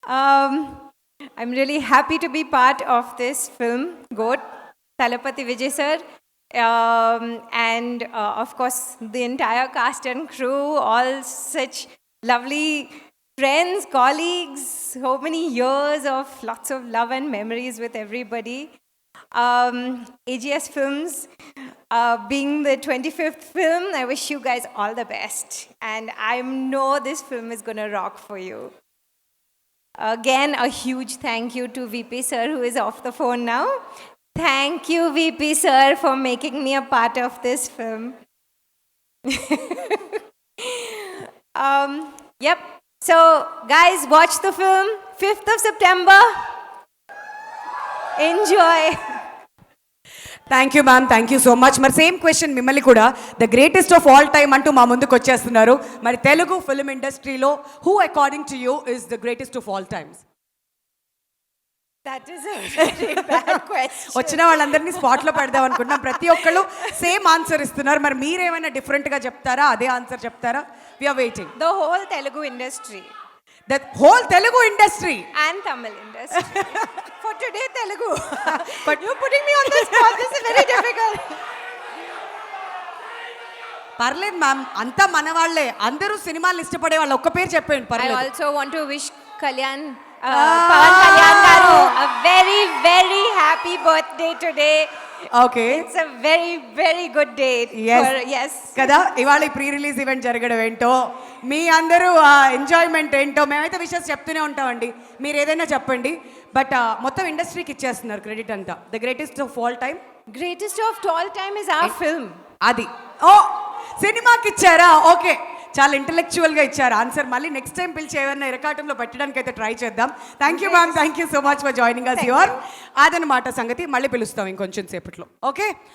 I'm really happy to be part of this film, Goat, Talapati Vijay sir, and of course the entire cast and crew, all such lovely friends, colleagues, so many years of lots of love and memories with everybody. AGS Films, being the 25th film, I wish you guys all the best. And I know this film is going to rock for you. Again, a huge thank you to VP sir, who is off the phone now. Thank you, VP sir, for making me a part of this film. Yep. So, guys, watch the film, 5th of September. Enjoy. Thank you ma'am, thank you so much. మరి same question మిమ్మల్ని కూడా, the greatest of all time అంటూ మా ముందుకు వచ్చేస్తున్నారు. మరి Telugu film ఇండస్ట్రీలో who according to you is the greatest of all times? That is a very bad question. వచ్చిన వాళ్ళందరినీ స్పాట్లో పెడదాం అనుకుంటున్నాం. ప్రతి ఒక్కళ్ళు సేమ్ ఆన్సర్ ఇస్తున్నారు. మరి మీరేమైనా డిఫరెంట్గా చెప్తారా, అదే ఆన్సర్ చెప్తారా? We are waiting. The whole Telugu industry. The whole Telugu industry And Tamil industry. For today, Telugu. But you're putting me on the spot. This is very difficult. పర్లేదు మ్యామ్, అంతా మన వాళ్ళే, అందరూ సినిమాలు ఇష్టపడే వాళ్ళు. ఒక్క పేరు చెప్పండి I పర్లేదు. also want to wish Kalyan, Pawan Kalyan garu, a very, very happy birthday today. Okay, It's a very, very good day. Yes. Yes. కదా, ఇవాళ ప్రీ రిలీజ్ ఈవెంట్ జరగడం ఏంటో, మీ అందరూ ఎంజాయ్మెంట్ ఏంటో, మేమైతే విషయాలు చెప్తూనే ఉంటామండి. మీరు ఏదైనా చెప్పండి. బట్ మొత్తం ఇండస్ట్రీకి ఇచ్చేస్తున్నారు క్రెడిట్ అంతా. The greatest of all time, Greatest of all time is our film. అది ఓ సినిమాకి ఇచ్చారా? ఓకే, చాలా ఇంటెలెక్చువల్గా ఇచ్చారు ఆన్సర్. మళ్ళీ నెక్స్ట్ టైం పిలిచి ఏమైనా ఇరకాటంలో పెట్టడానికి అయితే ట్రై చేద్దాం. Thank you ma'am, thank you so much for joining us. Your అదనమాట సంగతి. మళ్ళీ పిలుస్తాం ఇంకొంచెం సేపట్లో. ఓకే.